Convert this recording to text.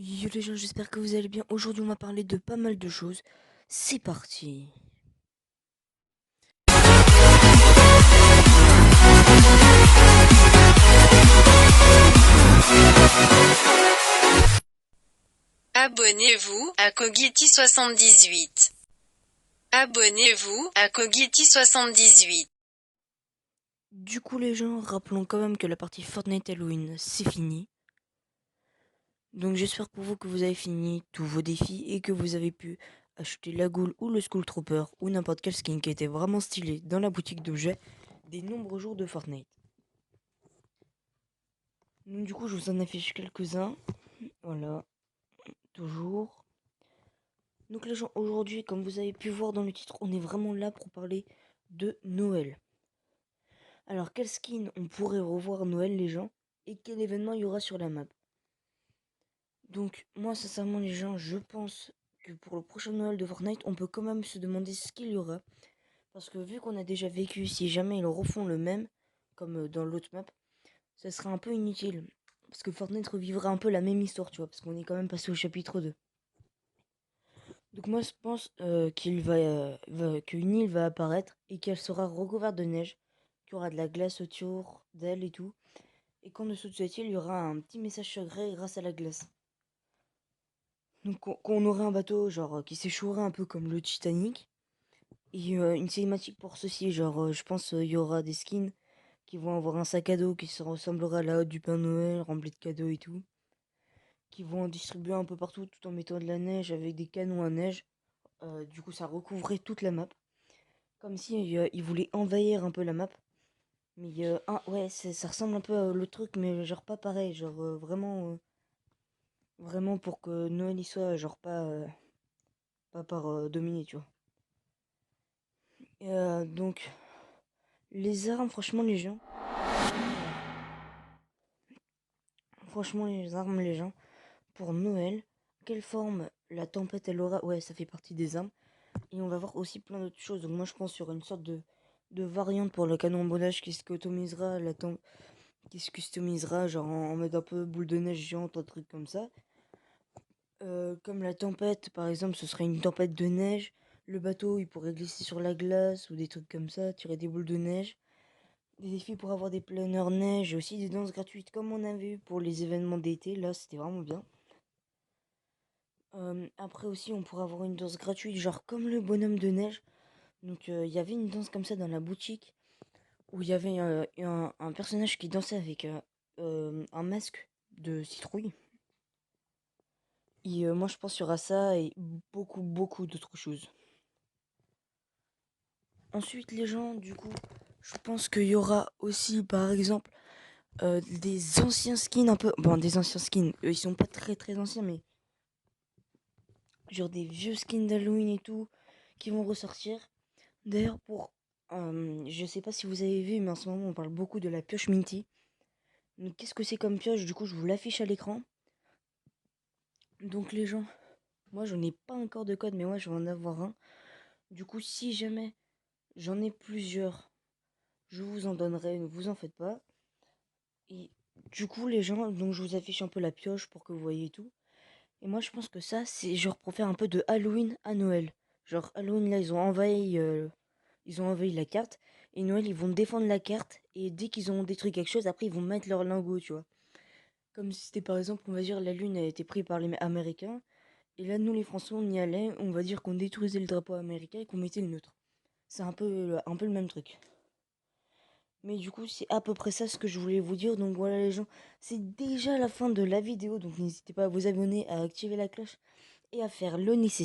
Yo les gens, j'espère que vous allez bien. Aujourd'hui, on va parler de pas mal de choses. C'est parti. Abonnez-vous à Kogiti78. Abonnez-vous à Kogiti78. Du coup, les gens, rappelons quand même que la partie Fortnite Halloween, c'est fini. Donc, j'espère pour vous que vous avez fini tous vos défis et que vous avez pu acheter la Ghoul ou le Skull Trooper ou n'importe quel skin qui était vraiment stylé dans la boutique d'objets des nombreux jours de Fortnite. Donc, du coup, je vous en affiche quelques-uns. Voilà, toujours. Donc, les gens, aujourd'hui, comme vous avez pu voir dans le titre, on est vraiment là pour parler de Noël. Alors, quel skin on pourrait revoir à Noël, les gens, et quel événement il y aura sur la map? Donc, moi, sincèrement, les gens, je pense que pour le prochain Noël de Fortnite, on peut quand même se demander ce qu'il y aura. Parce que vu qu'on a déjà vécu, si jamais ils refont le même, comme dans l'autre map, ça serait un peu inutile. Parce que Fortnite revivra un peu la même histoire, tu vois, parce qu'on est quand même passé au chapitre 2. Donc moi, je pense qu'une île va apparaître et qu'elle sera recouverte de neige, qu'il y aura de la glace autour d'elle et tout. Et qu'en dessous de cette île, il y aura un petit message secret grâce à la glace. Donc qu'on aurait un bateau genre qui s'échouerait un peu comme le Titanic. Et une cinématique pour ceci, genre je pense il y aura des skins qui vont avoir un sac à dos qui se ressemblera à la hotte du Père Noël, rempli de cadeaux et tout. Qui vont en distribuer un peu partout tout en mettant de la neige avec des canons à neige. Du coup ça recouvrait toute la map. Comme si ils voulaient envahir un peu la map. Mais ouais, ça ressemble un peu à l'autre truc, mais genre pas pareil. Genre vraiment pour que Noël y soit, genre pas par Dominique, tu vois. Donc, les armes, franchement, les armes, les gens, pour Noël, quelle forme la tempête elle aura, ouais, ça fait partie des armes. Et on va voir aussi plein d'autres choses. Donc, moi, je pense sur une sorte de variante pour le canon emballage qui se customisera, genre en mode un peu boule de neige géante, un truc comme ça. Comme la tempête, par exemple, ce serait une tempête de neige. Le bateau, il pourrait glisser sur la glace ou des trucs comme ça, tirer des boules de neige. Des défis pour avoir des planeurs neige, et aussi des danses gratuites comme on avait eu pour les événements d'été. Là, c'était vraiment bien. Après aussi, on pourrait avoir une danse gratuite, genre comme le bonhomme de neige. Donc, il y avait une danse comme ça dans la boutique où il y avait un personnage qui dansait avec un masque de citrouille. Et moi, je pense qu'il y aura ça et beaucoup d'autres choses. Ensuite, les gens, du coup, je pense qu'il y aura aussi, par exemple, des anciens skins un peu. Bon, des anciens skins, ils sont pas très anciens, mais genre des vieux skins d'Halloween et tout qui vont ressortir. D'ailleurs, je sais pas si vous avez vu, mais en ce moment, on parle beaucoup de la pioche Minty. Donc, qu'est-ce que c'est comme pioche? Du coup, je vous l'affiche à l'écran. Donc, les gens, moi, je n'ai pas encore de code, mais moi, je vais en avoir un. Du coup, si jamais j'en ai plusieurs, je vous en donnerai, ne vous en faites pas. Et du coup, les gens, donc je vous affiche un peu la pioche pour que vous voyez tout. Et moi, je pense que ça, c'est genre pour faire un peu de Halloween à Noël. Genre, Halloween, là, ils ont envahi la carte. Et Noël, ils vont défendre la carte. Et dès qu'ils ont détruit quelque chose, après, ils vont mettre leur lingot, tu vois. Comme si c'était par exemple, on va dire, la Lune a été prise par les Américains. Et là, nous, les Français, on y allait. On va dire qu'on détruisait le drapeau américain et qu'on mettait le nôtre. C'est un peu le même truc. Mais du coup, c'est à peu près ça ce que je voulais vous dire. Donc voilà les gens, c'est déjà la fin de la vidéo. Donc n'hésitez pas à vous abonner, à activer la cloche et à faire le nécessaire.